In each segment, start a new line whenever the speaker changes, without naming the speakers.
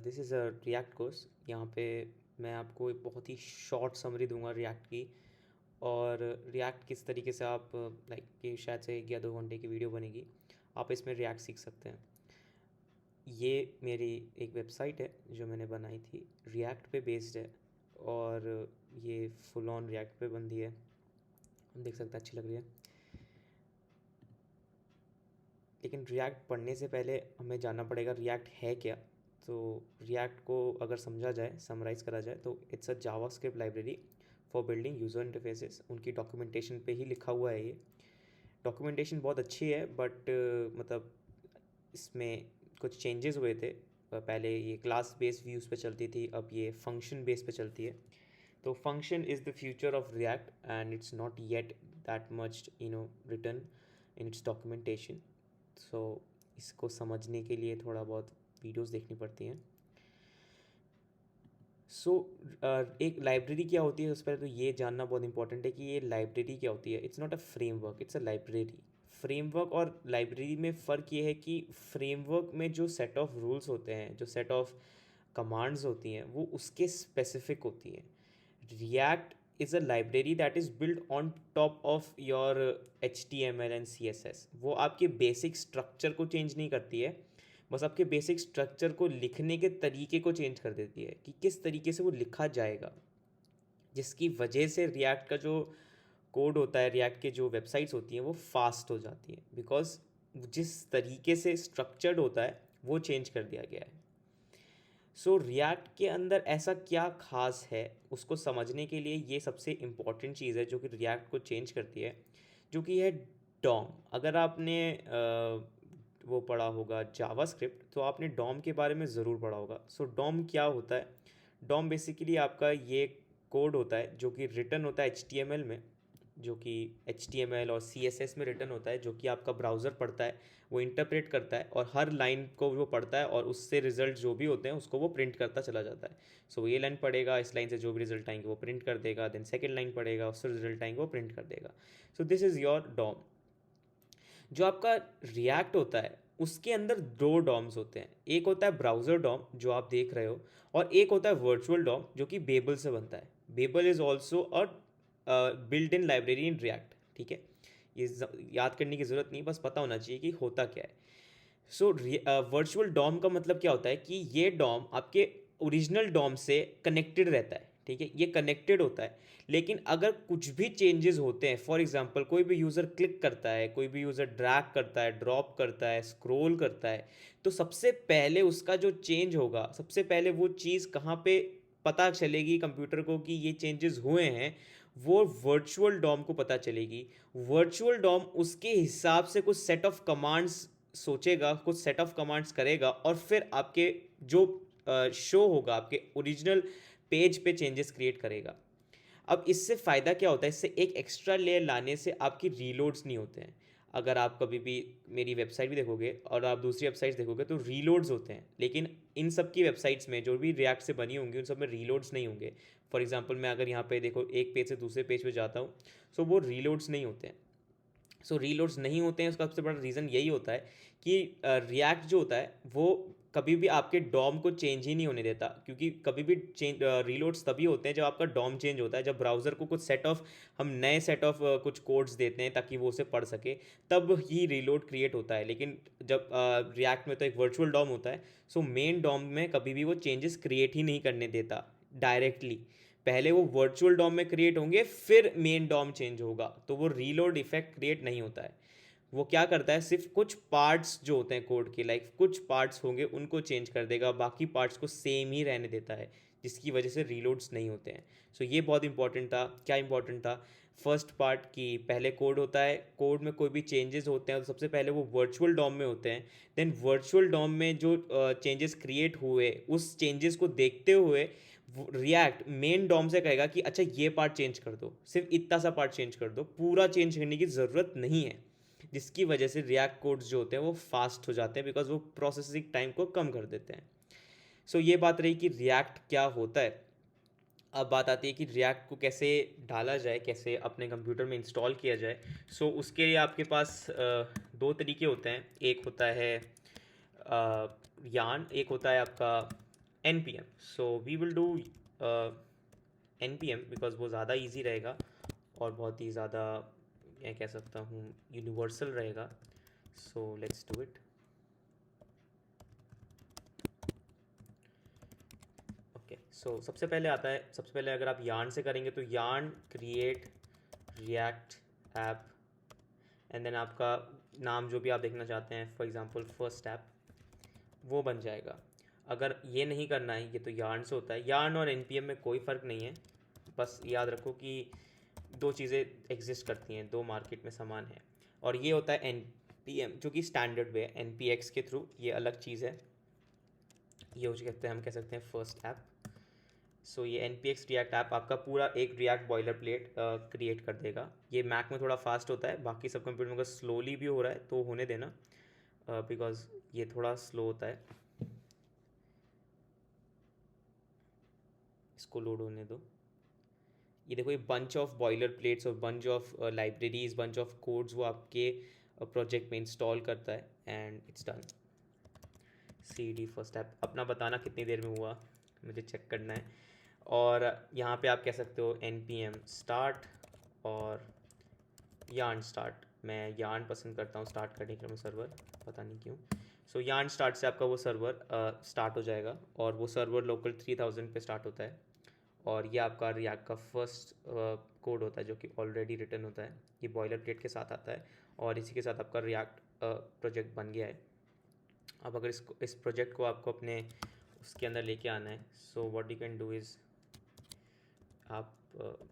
This is a react course. यहाँ पे मैं आपको एक बहुत ही शॉर्ट समरी दूंगा रिएक्ट की, और रिएक्ट किस तरीके से आप लाइक कि शायद से 1 या 2 घंटे की वीडियो बनेगी, आप इसमें रिएक्ट सीख सकते हैं। ये मेरी एक वेबसाइट है जो मैंने बनाई थी, रिएक्ट पे बेस्ड है, और ये फुल ऑन रिएक्ट पे बंदी है। हम देख सकते हैं अच्छी लग रही है। लेकिन रिएक्ट पढ़ने से पहले हमें जानना पड़ेगा रिएक्ट है क्या। तो रिएक्ट को अगर समझा जाए, समराइज़ करा जाए, तो it's a JavaScript library for building user interfaces. उनकी डॉक्यूमेंटेशन पे ही लिखा हुआ है ये। डॉक्यूमेंटेशन बहुत अच्छी है, बट मतलब इसमें कुछ चेंजेस हुए थे। पहले ये क्लास बेस्ड व्यूज़ पे चलती थी, अब ये फंक्शन बेस पे चलती है। तो function is the future of React, and it's not yet that much written in its documentation. So इसको समझने के लिए थोड़ा बहुत वीडियोस देखनी पड़ती हैं। सो एक लाइब्रेरी क्या होती है, उससे पहले तो ये जानना बहुत इंपॉर्टेंट है कि ये लाइब्रेरी क्या होती है। It's not a framework, it's a library. Framework और लाइब्रेरी में फ़र्क ये है कि फ्रेमवर्क में जो सेट ऑफ रूल्स होते हैं, जो सेट ऑफ कमांड्स होती हैं, वो उसके स्पेसिफिक होती हैं। React is a library that is build on top of your HTML and CSS। वो आपके बेसिक स्ट्रक्चर को चेंज नहीं करती है, बस आपके बेसिक स्ट्रक्चर को लिखने के तरीके को चेंज कर देती है कि किस तरीके से वो लिखा जाएगा, जिसकी वजह से रिएक्ट का जो कोड होता है, रिएक्ट के जो वेबसाइट्स होती हैं, वो फास्ट हो जाती हैं, बिकॉज जिस तरीके से स्ट्रक्चर्ड होता है वो चेंज कर दिया गया है। सो रिएक्ट के अंदर ऐसा क्या खास है, उसको समझने के लिए ये सबसे इम्पॉर्टेंट चीज़ है जो कि रिएक्ट को चेंज करती है, जो कि है डॉम। अगर आपने वो पढ़ा होगा जावास्क्रिप्ट, तो आपने डॉम के बारे में ज़रूर पढ़ा होगा। सो डॉम क्या होता है? डॉम बेसिकली आपका ये कोड होता है जो कि रिटन होता है HTML में, जो कि HTML और CSS में रिटन होता है, जो कि आपका ब्राउज़र पढ़ता है, वो इंटरप्रेट करता है, और हर लाइन को वो पढ़ता है, और उससे रिजल्ट जो भी होते हैं उसको वो प्रिंट करता चला जाता है। सो ये लाइन पढ़ेगा, इस लाइन से जो भी रिजल्ट आएंगे वो प्रिंट कर देगा, देन सेकेंड लाइन पढ़ेगा, उससे रिजल्ट आएंगे वो प्रिंट कर देगा। So this is your DOM. जो आपका रिएक्ट होता है उसके अंदर दो डॉम्स होते हैं। एक होता है ब्राउज़र डॉम जो आप देख रहे हो, और एक होता है वर्चुअल डॉम जो कि बेबल से बनता है। Babel is also a built in library in React. ठीक है, ये याद करने की ज़रूरत नहीं, बस पता होना चाहिए कि होता क्या है। सो वर्चुअल डॉम का मतलब क्या होता है कि ये डॉम आपके ओरिजिनल डॉम से कनेक्टेड रहता है। ठीक है, ये कनेक्टेड होता है, लेकिन अगर कुछ भी चेंजेस होते हैं, फॉर एग्जांपल कोई भी यूज़र क्लिक करता है, कोई भी यूज़र ड्रैग करता है, ड्रॉप करता है, स्क्रॉल करता है, तो सबसे पहले उसका जो चेंज होगा, सबसे पहले वो चीज़ कहाँ पे पता चलेगी कंप्यूटर को कि ये चेंजेस हुए हैं, वो वर्चुअल डॉम को पता चलेगी। वर्चुअल डॉम उसके हिसाब से कुछ सेट ऑफ कमांड्स सोचेगा, कुछ सेट ऑफ कमांड्स करेगा, और फिर आपके जो शो होगा आपके ओरिजिनल पेज पे चेंजेस क्रिएट करेगा। अब इससे फ़ायदा क्या होता है? इससे एक एक्स्ट्रा लेयर लाने से आपकी रीलोड्स नहीं होते हैं। अगर आप कभी भी मेरी वेबसाइट भी देखोगे और आप दूसरी वेबसाइट्स देखोगे तो रीलोड्स होते हैं, लेकिन इन सब की वेबसाइट्स में जो भी रिएक्ट से बनी होंगी उन सब में रीलोड्स नहीं होंगे। फॉर एग्जांपल मैं अगर यहाँ पे देखो एक पेज से दूसरे पेज पे जाता हूँ, सो वो रीलोड्स नहीं होते हैं। सो रीलोड्स नहीं होते हैं, उसका सबसे बड़ा रीज़न यही होता है कि रिएक्ट जो होता है वो कभी भी आपके डॉम को चेंज ही नहीं होने देता, क्योंकि कभी भी चेंज रीलोड्स तभी होते हैं जब आपका डॉम चेंज होता है, जब ब्राउज़र को कुछ सेट ऑफ हम नए सेट ऑफ कुछ कोड्स देते हैं ताकि वो उसे पढ़ सके, तब ही रीलोड क्रिएट होता है। लेकिन जब रिएक्ट में तो एक वर्चुअल डॉम होता है, सो मेन डॉम में कभी भी वो चेंजेस क्रिएट ही नहीं करने देता डायरेक्टली। पहले वो वर्चुअल डॉम में क्रिएट होंगे, फिर मेन डॉम चेंज होगा, तो वो रीलोड इफेक्ट क्रिएट नहीं होता है। वो क्या करता है, सिर्फ कुछ पार्ट्स जो होते हैं कोड के, लाइक कुछ पार्ट्स होंगे उनको चेंज कर देगा, बाकी पार्ट्स को सेम ही रहने देता है, जिसकी वजह से रीलोड्स नहीं होते हैं। सो ये बहुत इंपॉर्टेंट था। क्या इंपॉर्टेंट था? फर्स्ट पार्ट की पहले कोड होता है, कोड में कोई भी चेंजेस होते हैं तो सबसे पहले वो वर्चुअल डॉम में होते हैं। देन वर्चुअल डॉम में जो चेंजेस क्रिएट हुए, उस चेंजेस को देखते हुए रिएक्ट मेन डॉम से कहेगा कि अच्छा ये पार्ट चेंज कर दो, सिर्फ इतना सा पार्ट चेंज कर दो, पूरा चेंज करने की ज़रूरत नहीं है, जिसकी वजह से रिएक्ट कोड्स जो होते हैं वो फास्ट हो जाते हैं, बिकॉज वो प्रोसेसिंग टाइम को कम कर देते हैं। सो ये बात रही कि रिएक्ट क्या होता है। अब बात आती है कि रिएक्ट को कैसे डाला जाए, कैसे अपने कंप्यूटर में इंस्टॉल किया जाए। सो उसके लिए आपके पास दो तरीके होते हैं। एक होता है यार्न, एक होता है आपका npm. So we will do npm because वो ज़्यादा इजी रहेगा और बहुत ही ज़्यादा, मैं कह सकता हूँ, यूनिवर्सल रहेगा. So let's do it. Okay, so सबसे पहले आता है, सबसे पहले अगर आप yarn से करेंगे तो yarn create react app and then आपका नाम जो भी आप देखना चाहते हैं, फॉर एग्जांपल फर्स्ट ऐप, वो बन जाएगा. अगर ये नहीं करना है, ये तो yarn से होता है. yarn और npm में कोई फ़र्क नहीं है, बस याद रखो कि दो चीज़ें एग्जिस्ट करती हैं, दो मार्केट में समान है. और ये होता है npm जो कि स्टैंडर्ड वे है, npx के थ्रू ये अलग चीज़ है. ये हो कहते हैं, हम कह सकते हैं फर्स्ट ऐप. सो ये npx रिएक्ट ऐप आपका पूरा एक रिएक्ट बॉयलर प्लेट क्रिएट कर देगा. ये मैक में थोड़ा फास्ट होता है, बाकी सब कंप्यूटर में अगर स्लोली भी हो रहा है तो होने देना, बिकॉज ये थोड़ा स्लो होता है. इसको लोड होने दो. ये देखो, ये बंच ऑफ बॉयलर प्लेट्स और bunch of libraries, bunch of codes वो आपके प्रोजेक्ट में इंस्टॉल करता है and it's done. cd first app. अपना बताना कितनी देर में हुआ, मुझे चेक करना है. और यहाँ पे आप कह सकते हो npm स्टार्ट और yarn स्टार्ट. मैं yarn पसंद करता हूँ स्टार्ट करने के लिए सर्वर, पता नहीं क्यों. सो yarn स्टार्ट से आपका वो सर्वर स्टार्ट हो जाएगा और वो सर्वर लोकल 3000 पे स्टार्ट होता है. और ये आपका रिएक्ट का फर्स्ट कोड होता है जो कि ऑलरेडी रिटन होता है. ये बॉयलर प्लेट के साथ आता है और इसी के साथ आपका रिएक्ट प्रोजेक्ट बन गया है. अब अगर इस प्रोजेक्ट को आपको अपने उसके अंदर लेके आना है, so what you can do is, आप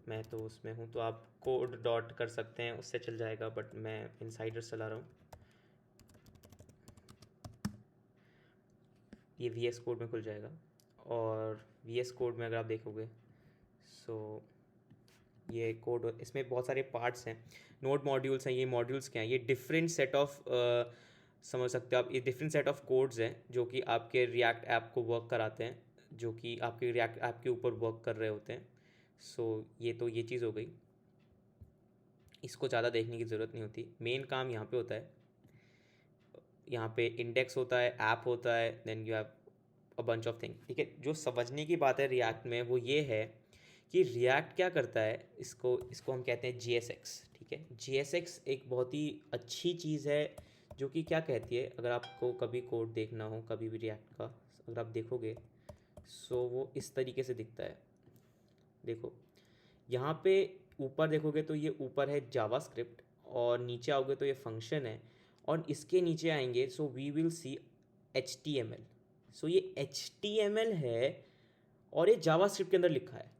मैं तो उसमें हूँ तो आप कोड डॉट कर सकते हैं, उससे चल जाएगा, बट मैं इनसाइडर चला रहा हूँ. ये VS कोड में खुल जाएगा. और VS कोड में अगर आप देखोगे, सो ये कोड, इसमें बहुत सारे पार्ट्स हैं, नोड मॉड्यूल्स हैं. ये मॉड्यूल्स क्या हैं, ये डिफरेंट सेट ऑफ, समझ सकते हो आप, ये डिफरेंट सेट ऑफ कोड्स हैं जो कि आपके रिएक्ट ऐप को वर्क कराते हैं, जो कि आपके रिएक्ट ऐप के ऊपर वर्क कर रहे होते हैं. सो ये तो ये चीज़ हो गई, इसको ज़्यादा देखने की ज़रूरत नहीं होती. मेन काम यहाँ पे होता है, यहाँ पे इंडेक्स होता है, ऐप होता है, then you have a bunch of thing. ठीक है, जो समझने की बात है रिएक्ट में वो ये है कि रिएक्ट क्या करता है, इसको इसको हम कहते हैं JSX. ठीक है, JSX एक बहुत ही अच्छी चीज़ है जो कि क्या कहती है, अगर आपको कभी कोड देखना हो कभी भी रिएक्ट का, अगर आप देखोगे सो वो इस तरीके से दिखता है. देखो यहाँ पे ऊपर देखोगे तो ये ऊपर है जावास्क्रिप्ट, और नीचे आओगे तो ये फंक्शन है, और इसके नीचे आएंगे so we will see HTML. So ये HTML है और ये जावास्क्रिप्ट के अंदर लिखा है,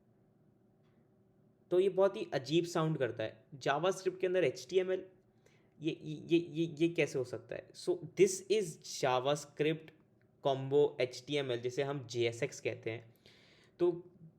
तो ये बहुत ही अजीब साउंड करता है. जावास्क्रिप्ट के अंदर HTML, ये कैसे हो सकता है. सो this is JavaScript combo HTML, जिसे हम JSX कहते हैं. तो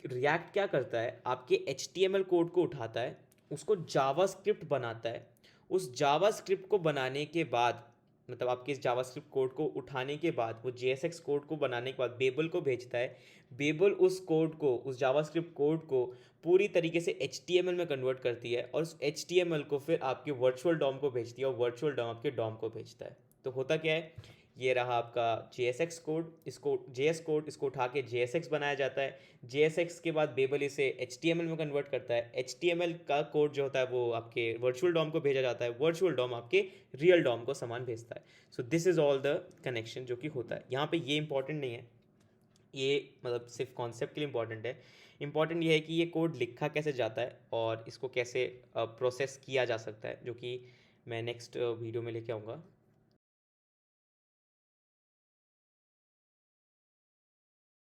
रिएक्ट क्या करता है, आपके HTML कोड को उठाता है, उसको जावास्क्रिप्ट बनाता है. उस जावास्क्रिप्ट को बनाने के बाद, मतलब आपके इस जावास्क्रिप्ट कोड को उठाने के बाद, वो JSX कोड को बनाने के बाद बेबल को भेजता है. बेबल उस कोड को, उस जावास्क्रिप्ट कोड को पूरी तरीके से HTML में कन्वर्ट करती है और उस HTML को फिर आपके वर्चुअल डॉम को भेजती है और वर्चुअल डॉम आपके डॉम को भेजता है. तो होता क्या है, ये रहा आपका JSX कोड, इसको JS कोड, इसको उठा के JSX बनाया जाता है. JSX के बाद बेबल इसे HTML में कन्वर्ट करता है. HTML का कोड जो होता है वो आपके वर्चुअल डॉम को भेजा जाता है, वर्चुअल डॉम आपके रियल डॉम को सामान भेजता है. सो this is all the connection जो कि होता है. यहाँ पे ये इंपॉर्टेंट नहीं है, ये मतलब सिर्फ कॉन्सेप्ट के लिए इंपॉर्टेंट है. इंपॉर्टेंट ये है कि ये कोड लिखा कैसे जाता है और इसको कैसे प्रोसेस किया जा सकता है, जो कि मैं नेक्स्ट वीडियो में लेके आऊँगा.